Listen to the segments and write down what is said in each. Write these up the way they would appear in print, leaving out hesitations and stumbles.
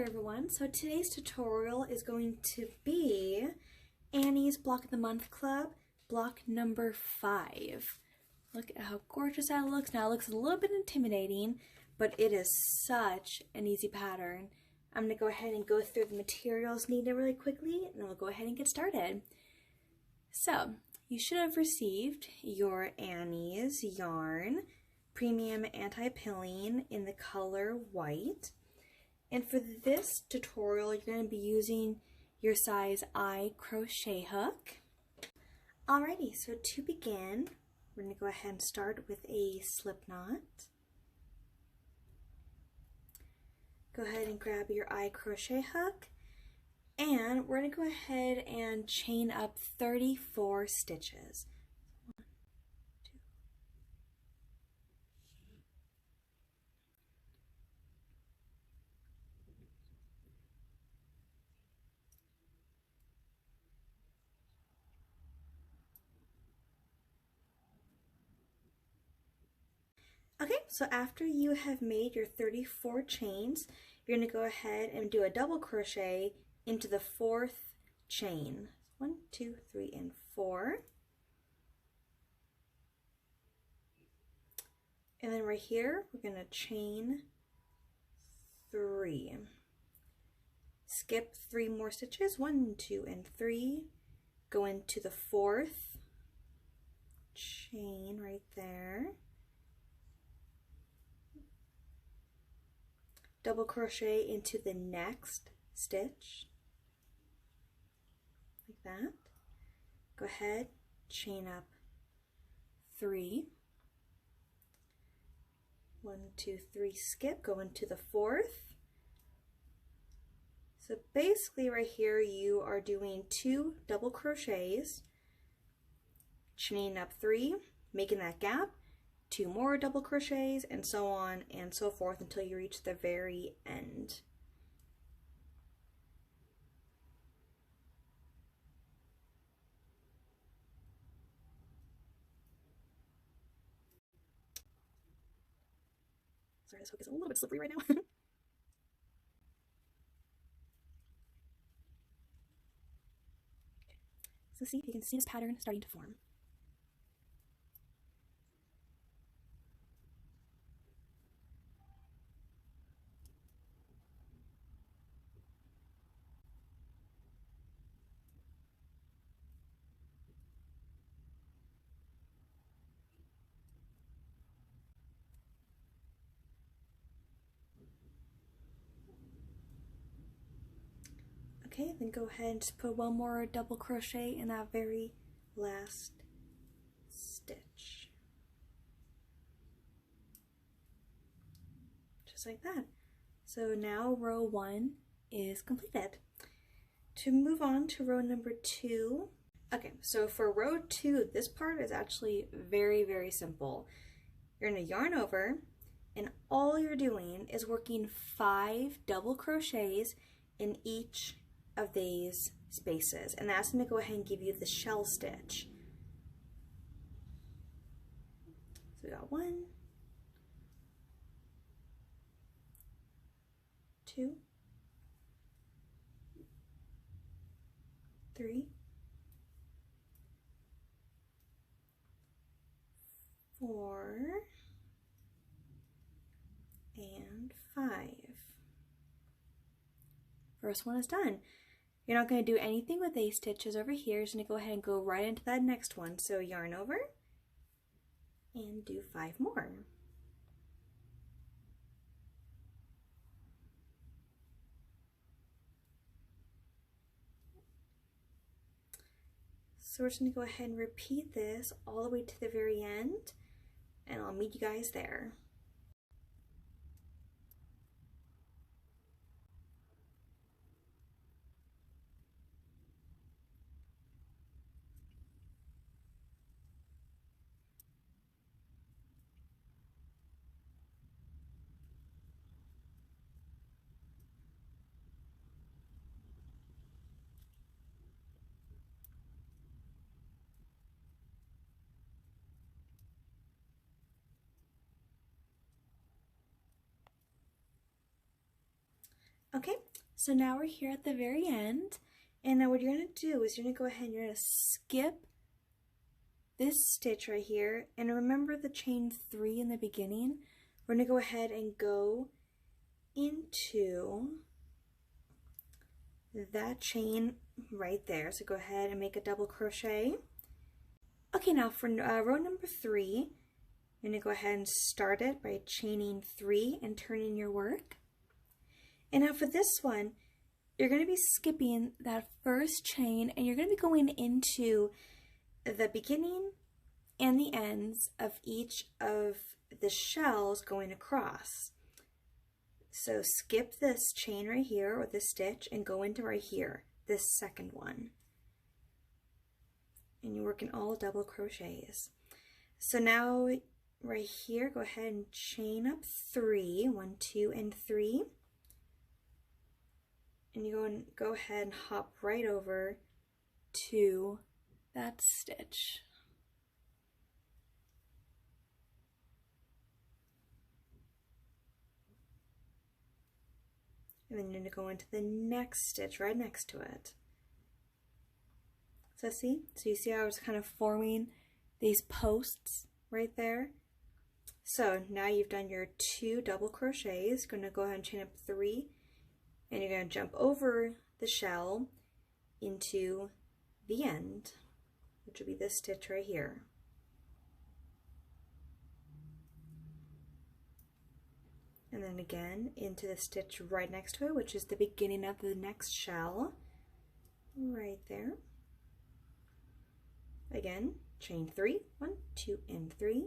there everyone, so today's tutorial is going to be Annie's Block of the Month Club, block number 5. Look at how gorgeous that looks. Now it looks a little bit intimidating, but it is such an easy pattern. I'm going to go ahead and go through the materials needed really quickly, and then we'll go ahead and get started. So, you should have received your Annie's yarn, premium anti-pilling in the color white. And for this tutorial, you're going to be using your size I crochet hook. Alrighty, so to begin, we're going to go ahead and start with a slip knot. Go ahead and grab your I crochet hook, and we're going to go ahead and chain up 34 stitches. Okay, so after you have made your 34 chains, you're going to go ahead and do a double crochet into the 4th chain. 1, 2, 3, and 4. And then right here, we're going to chain 3. Skip 3 more stitches, 1, 2, and 3. Go into the 4th chain right there. Double crochet into the next stitch, like that. Go ahead, chain up 3. 1, 2, 3, skip, go into the 4th. So basically right here you are doing 2 double crochets, chaining up 3, making that gap, 2 more double crochets, and so on and so forth until you reach the very end. Sorry, this hook is a little bit slippery right now. So see, you can see this pattern starting to form. Okay, then go ahead and just put 1 more double crochet in that very last stitch. Just like that. So now row 1 is completed. To move on to row number 2. Okay, so for row 2, this part is actually very, very simple. You're going to yarn over, and all you're doing is working 5 double crochets in each of these spaces, and that's going to go ahead and give you the shell stitch. So we got 1, 2, 3, 4, and 5. First one is done. You're not going to do anything with these stitches over here. You're just going to go ahead and go right into that next one. So yarn over and do 5 more. So we're just going to go ahead and repeat this all the way to the very end, and I'll meet you guys there. Okay, so now we're here at the very end, and now what you're going to do is you're going to go ahead and you're going to skip this stitch right here, and remember the chain 3 in the beginning. We're going to go ahead and go into that chain right there. So go ahead and make a double crochet. Okay, now for row number 3, you're going to go ahead and start it by chaining 3 and turning your work. And now for this one, you're going to be skipping that first chain, and you're going to be going into the beginning and the ends of each of the shells going across. So skip this chain right here, or this stitch, and go into right here, this second one. And you're working all double crochets. So now right here, go ahead and chain up 3, 1, 2, and 3. And you go ahead and hop right over to that stitch. And then you're going to go into the next stitch right next to it. So see? So you see how I was kind of forming these posts right there? So now you've done your 2 double crochets. You're going to go ahead and chain up 3, and you're going to jump over the shell into the end, which will be this stitch right here. And then again into the stitch right next to it, which is the beginning of the next shell, right there. Again, chain 3, 1, 2, and 3.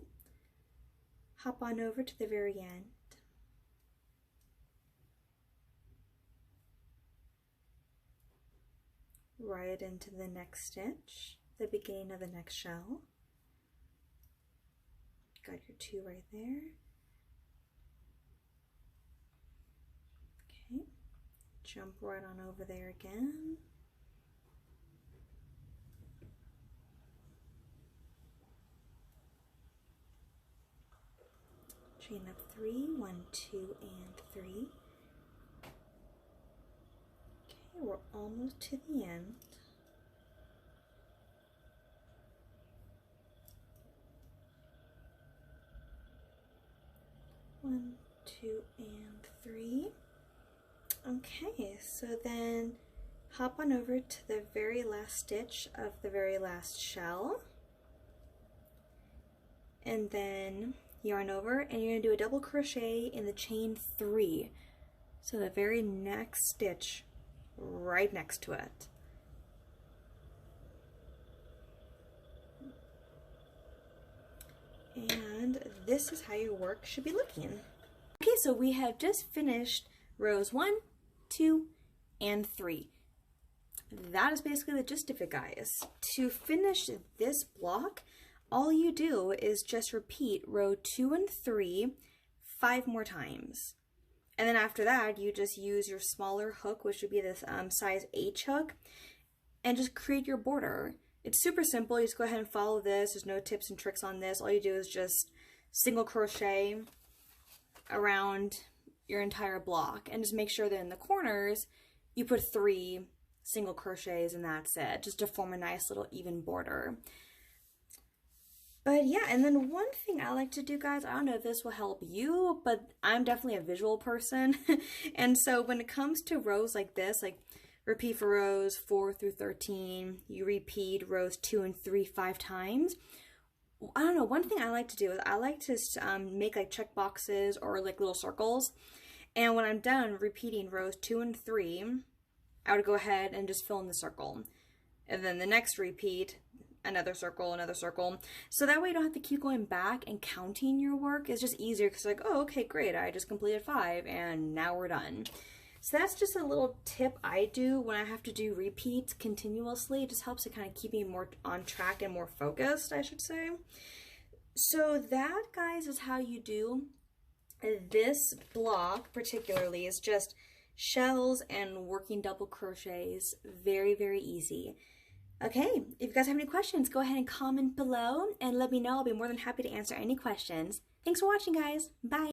Hop on over to the very end. Right into the next stitch, the beginning of the next shell. Got your 2 right there. Okay, jump right on over there again. Chain up 3, 1, 2, and 3. Okay, we're almost to the end. One, 2, and 3. Okay, so then hop on over to the very last stitch of the very last shell, and then yarn over, and you're going to do a double crochet in the chain 3, so the very next stitch right next to it. And this is how your work should be looking. Okay, so we have just finished rows 1, 2, and 3. That is basically the gist of it, guys. To finish this block, all you do is just repeat row 2 and 3 5 more times. And then after that, you just use your smaller hook, which would be this size H hook, and just create your border. It's super simple. You just go ahead and follow this. There's no tips and tricks on this. All you do is just single crochet around your entire block, and just make sure that in the corners you put 3 single crochets, and that's it, just to form a nice little even border. But yeah, and then one thing I like to do, guys, I don't know if this will help you, but I'm definitely a visual person. And so when it comes to rows like this, like repeat for rows 4 through 13, you repeat rows 2 and 3 5 times. I don't know, one thing I like to do is I like to make like check boxes or like little circles. And when I'm done repeating rows 2 and 3, I would go ahead and just fill in the circle. And then the next repeat, another circle, another circle. So that way you don't have to keep going back and counting your work. It's just easier because like, oh, okay, great, I just completed 5 and now we're done. So that's just a little tip I do when I have to do repeats continuously. It just helps to kind of keep me more on track and more focused, I should say. So that, guys, is how you do this block particularly. Is just shells and working double crochets. Very, very easy. Okay, if you guys have any questions, go ahead and comment below and let me know. I'll be more than happy to answer any questions. Thanks for watching, guys. Bye.